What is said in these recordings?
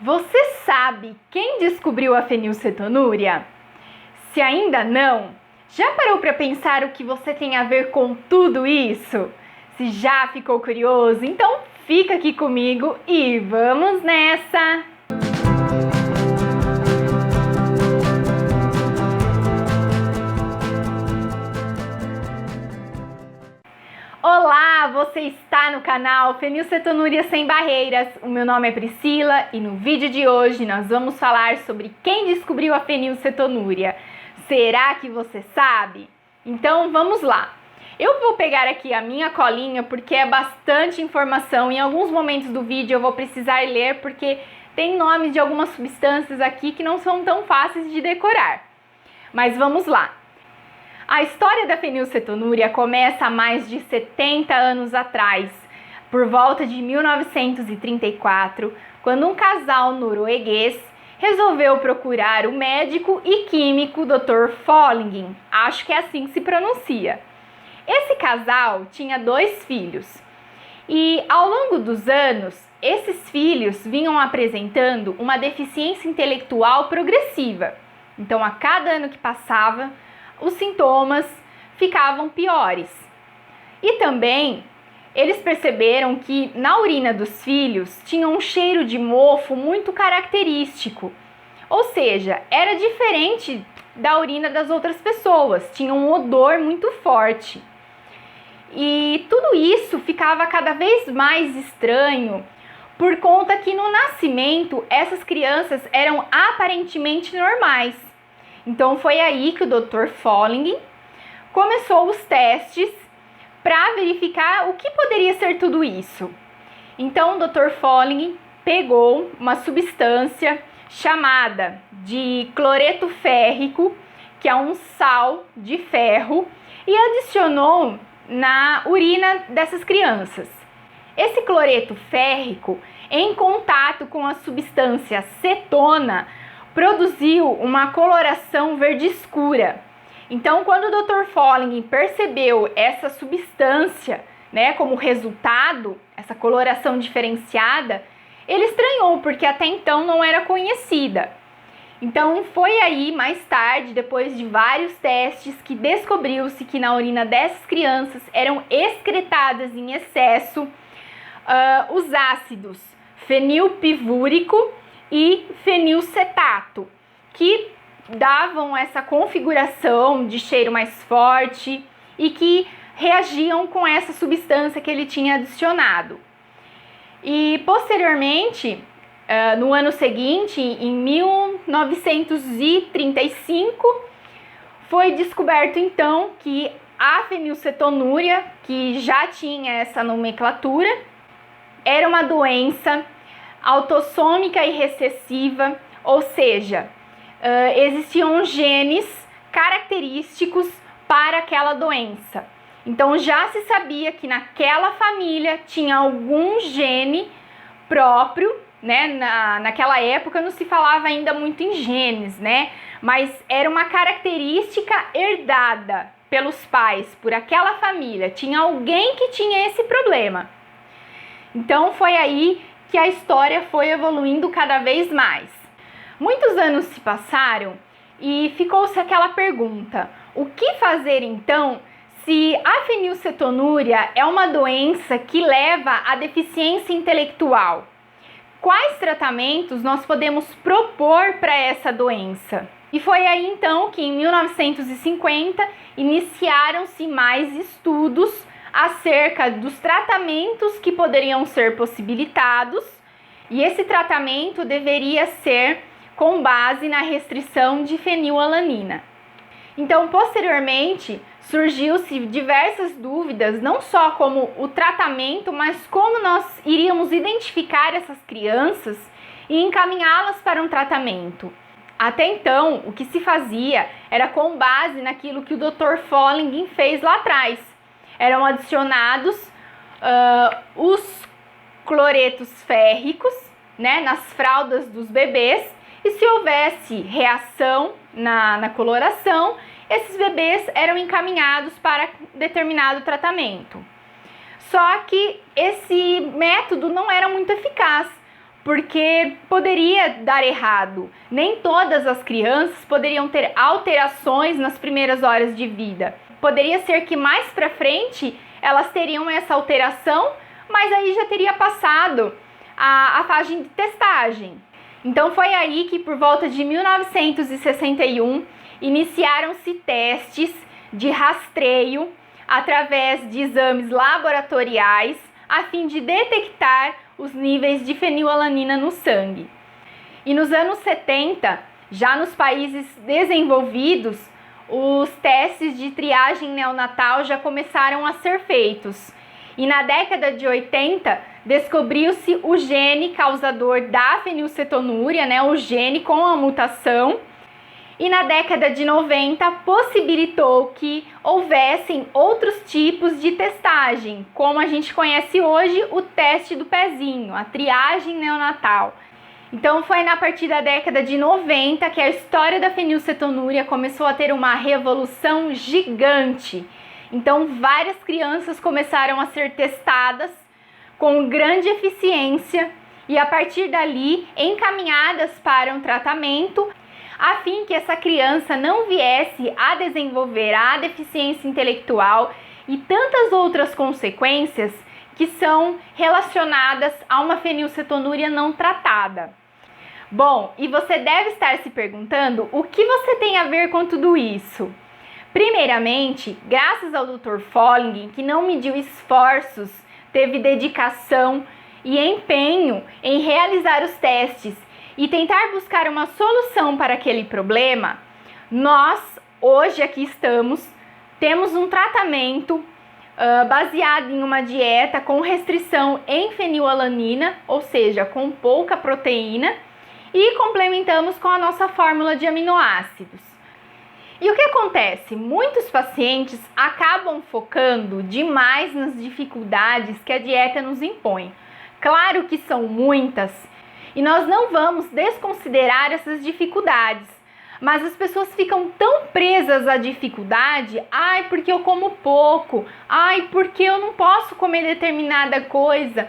Você sabe quem descobriu a fenilcetonúria? Se ainda não, já parou para pensar o que você tem a ver com tudo isso? Se já ficou curioso, então fica aqui comigo e vamos nessa! Olá, você está no canal Fenilcetonúria Sem Barreiras. O meu nome é Priscila e no vídeo de hoje nós vamos falar sobre quem descobriu a fenilcetonúria. Será que você sabe? Então vamos lá. Eu vou pegar aqui a minha colinha porque é bastante informação. Em alguns momentos do vídeo eu vou precisar ler porque tem nomes de algumas substâncias aqui que não são tão fáceis de decorar. Mas vamos lá. A história da fenilcetonúria começa há mais de 70 anos atrás, por volta de 1934, quando um casal norueguês resolveu procurar o médico e químico Dr. Follingen, acho que é assim que se pronuncia. Esse casal tinha 2 filhos e, ao longo dos anos, esses filhos vinham apresentando uma deficiência intelectual progressiva. Então, a cada ano que passava, os sintomas ficavam piores. E também eles perceberam que na urina dos filhos tinha um cheiro de mofo muito característico. Ou seja, era diferente da urina das outras pessoas, tinha um odor muito forte. E tudo isso ficava cada vez mais estranho, por conta que no nascimento essas crianças eram aparentemente normais. Então foi aí que o Dr. Follingen começou os testes para verificar o que poderia ser tudo isso. Então o Dr. Follingen pegou uma substância chamada de cloreto férrico, que é um sal de ferro, e adicionou na urina dessas crianças. Esse cloreto férrico, em contato com a substância cetona, produziu uma coloração verde escura. Então, quando o Dr. Follingen percebeu essa substância, como resultado, essa coloração diferenciada, ele estranhou, porque até então não era conhecida. Então, foi aí, mais tarde, depois de vários testes, que descobriu-se que na urina dessas crianças eram excretadas em excesso os ácidos fenilpivúrico e fenilcetato, que davam essa configuração de cheiro mais forte e que reagiam com essa substância que ele tinha adicionado. E posteriormente, no ano seguinte, em 1935, foi descoberto então que a fenilcetonúria, que já tinha essa nomenclatura, era uma doença autossômica e recessiva, ou seja, existiam genes característicos para aquela doença. Então já se sabia que naquela família tinha algum gene próprio, naquela época não se falava ainda muito em genes, mas era uma característica herdada pelos pais, por aquela família. Tinha alguém que tinha esse problema. Então foi aí que a história foi evoluindo cada vez mais. Muitos anos se passaram e ficou-se aquela pergunta: o que fazer então se a fenilcetonúria é uma doença que leva à deficiência intelectual? Quais tratamentos nós podemos propor para essa doença? E foi aí então que em 1950 iniciaram-se mais estudos acerca dos tratamentos que poderiam ser possibilitados, e esse tratamento deveria ser com base na restrição de fenilalanina. Então, posteriormente, surgiu-se diversas dúvidas, não só como o tratamento, mas como nós iríamos identificar essas crianças e encaminhá-las para um tratamento. Até então, o que se fazia era com base naquilo que o Dr. Follingen fez lá atrás. Eram adicionados os cloretos férricos, nas fraldas dos bebês, e se houvesse reação na coloração, esses bebês eram encaminhados para determinado tratamento. Só que esse método não era muito eficaz, porque poderia dar errado. Nem todas as crianças poderiam ter alterações nas primeiras horas de vida. Poderia ser que mais para frente elas teriam essa alteração, mas aí já teria passado a fase de testagem. Então foi aí que, por volta de 1961, iniciaram-se testes de rastreio através de exames laboratoriais a fim de detectar os níveis de fenilalanina no sangue. E nos anos 70, já nos países desenvolvidos, os testes de triagem neonatal já começaram a ser feitos. E na década de 80, descobriu-se o gene causador da fenilcetonúria, o gene com a mutação. E na década de 90, possibilitou que houvessem outros tipos de testagem, como a gente conhece hoje o teste do pezinho, a triagem neonatal. Então foi a partir da década de 90 que a história da fenilcetonúria começou a ter uma revolução gigante. Então várias crianças começaram a ser testadas com grande eficiência e a partir dali encaminhadas para um tratamento, a fim que essa criança não viesse a desenvolver a deficiência intelectual e tantas outras consequências que são relacionadas a uma fenilcetonúria não tratada. Bom, e você deve estar se perguntando o que você tem a ver com tudo isso. Primeiramente, graças ao Dr. Folling, que não mediu esforços, teve dedicação e empenho em realizar os testes e tentar buscar uma solução para aquele problema, nós, hoje aqui temos um tratamento baseado em uma dieta com restrição em fenilalanina, ou seja, com pouca proteína, e complementamos com a nossa fórmula de aminoácidos. E o que acontece? Muitos pacientes acabam focando demais nas dificuldades que a dieta nos impõe. Claro que são muitas, e nós não vamos desconsiderar essas dificuldades, mas as pessoas ficam tão presas à dificuldade, porque eu como pouco, porque eu não posso comer determinada coisa,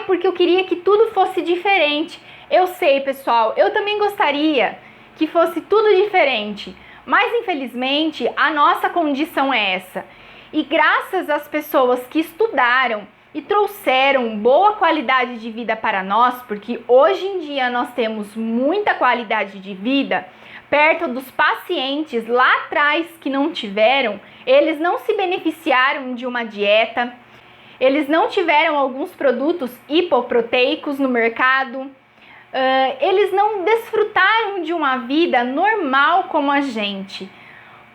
porque eu queria que tudo fosse diferente. Eu sei, pessoal, eu também gostaria que fosse tudo diferente, mas infelizmente a nossa condição é essa. E graças às pessoas que estudaram e trouxeram boa qualidade de vida para nós, porque hoje em dia nós temos muita qualidade de vida, perto dos pacientes lá atrás que não tiveram, eles não se beneficiaram de uma dieta, eles não tiveram alguns produtos hipoproteicos no mercado, eles não desfrutaram de uma vida normal como a gente.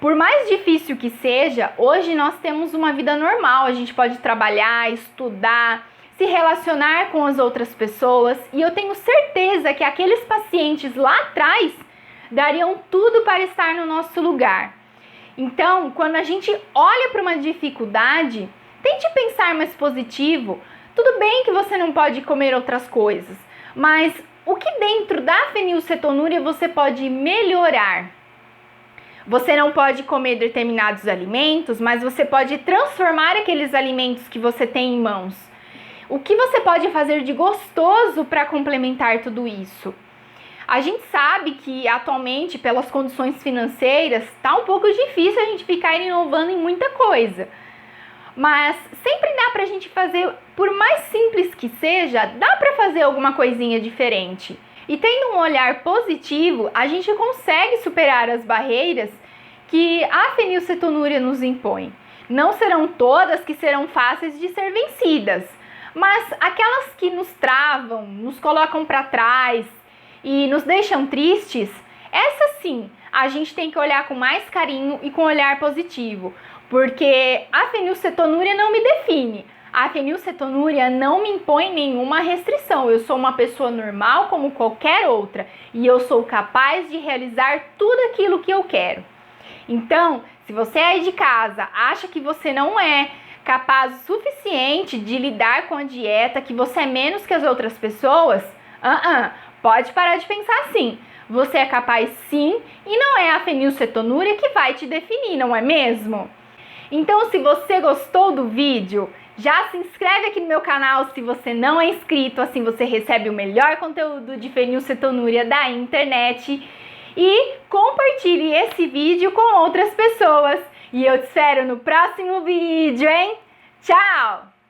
Por mais difícil que seja, hoje nós temos uma vida normal, a gente pode trabalhar, estudar, se relacionar com as outras pessoas, e eu tenho certeza que aqueles pacientes lá atrás dariam tudo para estar no nosso lugar. Então, quando a gente olha para uma dificuldade, tente pensar mais positivo. Tudo bem que você não pode comer outras coisas, mas o que dentro da fenilcetonúria você pode melhorar? Você não pode comer determinados alimentos, mas você pode transformar aqueles alimentos que você tem em mãos. O que você pode fazer de gostoso para complementar tudo isso? A gente sabe que atualmente, pelas condições financeiras, está um pouco difícil a gente ficar inovando em muita coisa. Mas sempre dá pra gente fazer, por mais simples que seja, dá pra fazer alguma coisinha diferente. E tendo um olhar positivo, a gente consegue superar as barreiras que a fenilcetonúria nos impõe. Não serão todas que serão fáceis de ser vencidas, mas aquelas que nos travam, nos colocam para trás e nos deixam tristes, essas sim, a gente tem que olhar com mais carinho e com um olhar positivo. Porque a fenilcetonúria não me define, a fenilcetonúria não me impõe nenhuma restrição. Eu sou uma pessoa normal como qualquer outra e eu sou capaz de realizar tudo aquilo que eu quero. Então, se você aí de casa acha que você não é capaz o suficiente de lidar com a dieta, que você é menos que as outras pessoas, pode parar de pensar assim. Você é capaz sim e não é a fenilcetonúria que vai te definir, não é mesmo? Então, se você gostou do vídeo, Já se inscreve aqui no meu canal se você não é inscrito, assim você recebe o melhor conteúdo de fenilcetonúria da internet. E compartilhe esse vídeo com outras pessoas. E eu te espero no próximo vídeo, hein? Tchau!